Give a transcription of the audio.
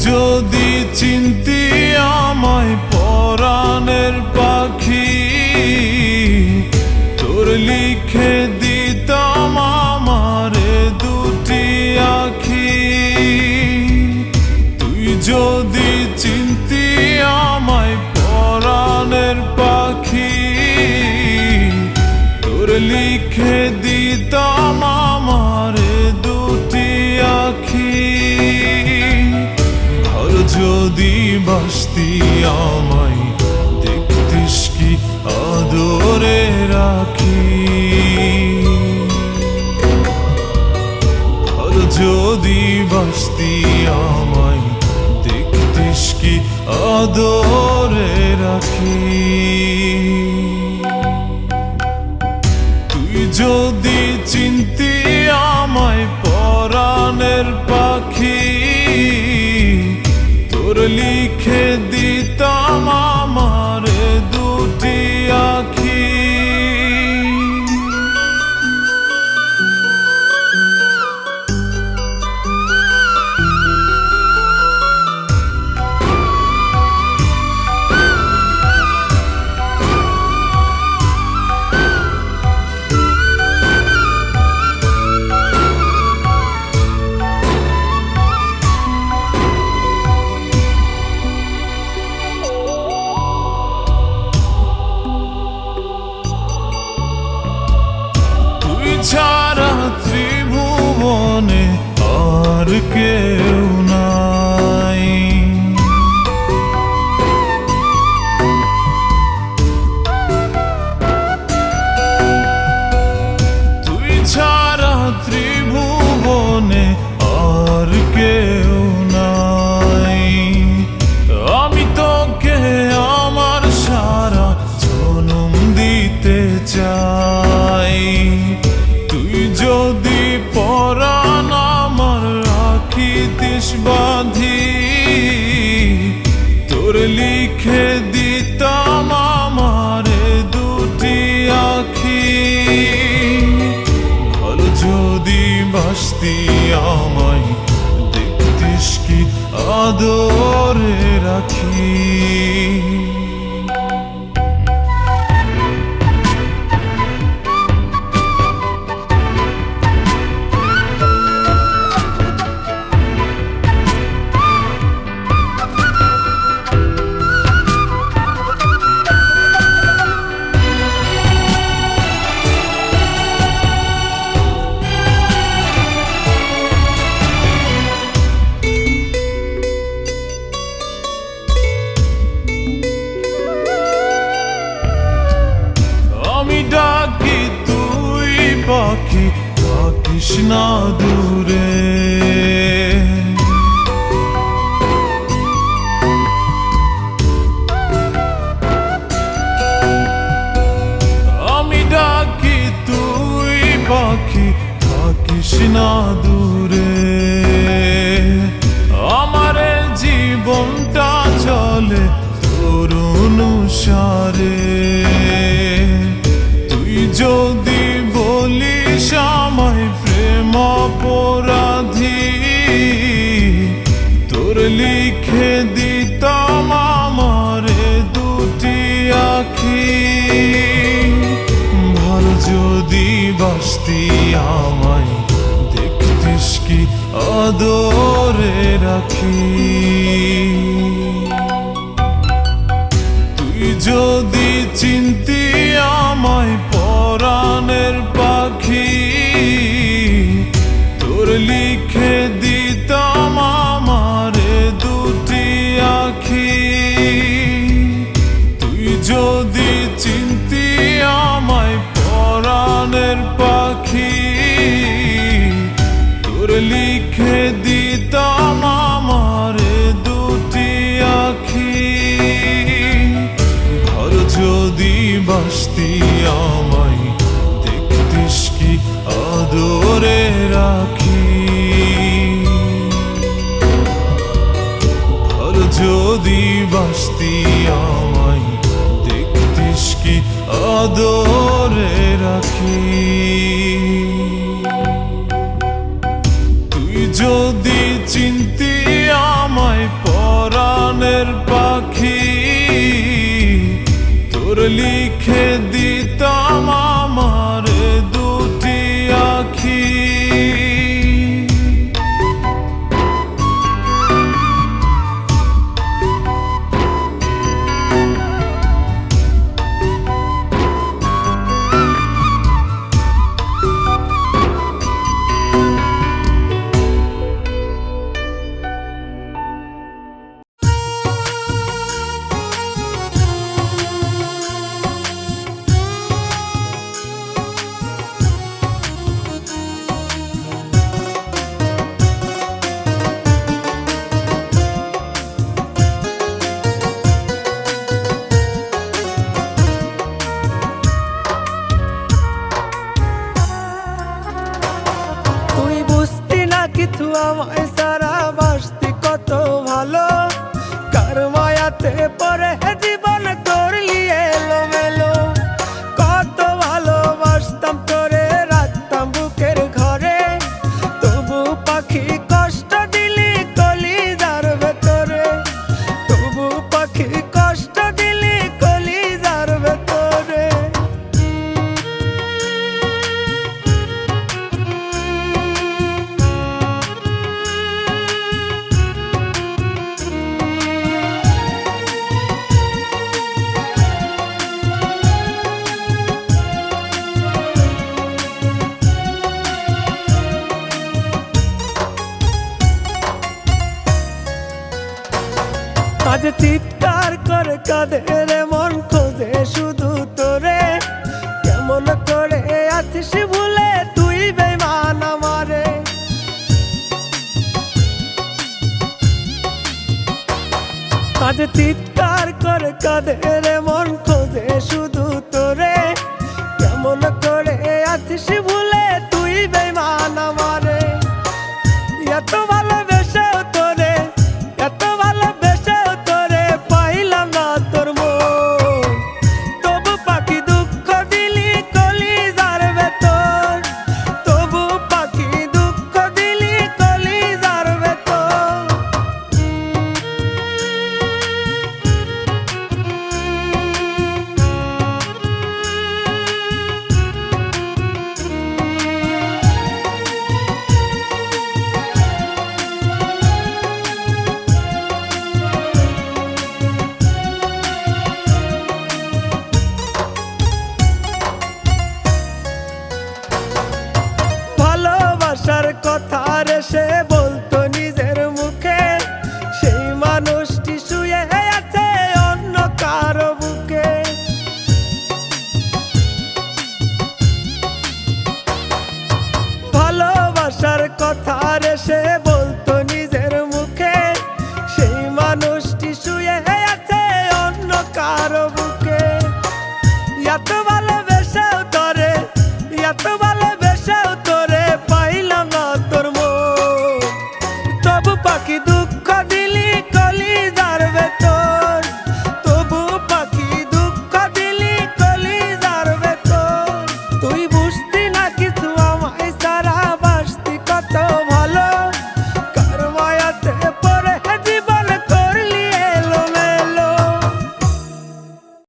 যদি চিনতি আমায় পরাণের পাখি, তোর লিখে দিতাম আমারে দুটি আখি। তুই যদি চিনতি আমায় পরাণের পাখি, তোর লিখে দিতাম আমারে দুটি আখি। যদি বাসতি আমায় দেখতিস কি আদরে রাখি। যদি বাসতি আমায় দেখতিস কি আদরে রাখি। তুই যদি চিনতি আমায় পরাণের পাখি, তোর লিখে দিতাম আমারে দুটি আখি। ছাড়া ত্রিভুবনে আর কেউ নাই। তুই ছাড়া ত্রিভুবনে আর কেউ নাই। আমি তোকে আমার সারা জনম দিতে চাই। যদি পরাণ আমার রাখিতিস বাঁধি, তোর লিখে দিতাম আমারে দুটি আখি। ভালো যদি বাসতি আমায় দেখতিস কি আদরে রাখি। আমি ডাকি তুই পাখি থাকিস না দূরে। আমি ডাকি তুই পাখি থাকিস না দূরে। আমার জীবনটা চলে তোর অনুসারে। যদি বলিস আমায় প্রেম অপরাধী, তোর লিখে দিতাম আমারে দুটি আখি। ভালো যদি বাসতি আমায় দেখতিস কি আদরে রাখি। তুই যদি চিনতি আমায় পরাণের পাখি, তোর লিখে দিতাম আমারে দুটি আখি। তুই যদি চিনতি আমায় পরাণের পাখি, তোর লিখে দিতাম আমারে দুটি আখি। যদি বাসতি আমায় দেখতিস কি আদরে রাখি। যদি বাসতি আমায় দেখতিস কি আদরে রাখি। তুই যদি চিনতি আমায় লিখে দিতাম আমার দুটি আখি। কিছু আমায় সারা বাসতি কত ভালো, কার মায়াতে পরে জীবন করলি এলোমেলো। কত ভালোবাসতাম তোরে, রাখতাম বুকের ঘরে, তবু পাখি কষ্ট দিলি কলিজার ভেতরে, তবু পাখি কষ্ট দিলি কলিজার ভেতরে। আজ চিৎকার করে কাঁদে রে মন, খোঁজে শুধু তোরে। কেমন করে আছিস ভুলে তুই বেঈমান আমারে। আজ চিৎকার করে কাঁদে রে মন, খোঁজে শুধু তোরে। কেমন করে আছিস ভুলে তুই বেঈমান আমারে। এত ভালোবেসেও তোরে, এত ভালোবেসেও তোরে পাইলাম না তোর মন, তবু পাখি দুঃখ দিলি কলিজার ভেতর, তবু পাখি দুঃখ দিলি কলিজার ভেতর। ভালোবাসার কথা রে সে বলতো নিজের মুখে, সেই মানুষটি শুয়ে আছে অন্য কারো বুকে। ভালোবাসার কথা রে সে বলতো নিজের মুখে, সেই মানুষটি শুয়ে আছে অন্য কারো বুকে। এত ভালোবেসেও তোরে, এত ভালোবেসেও তোরে পাইলাম না তোর মন, তবু পাখি দুঃখ দিলি কলিজার ভেতর।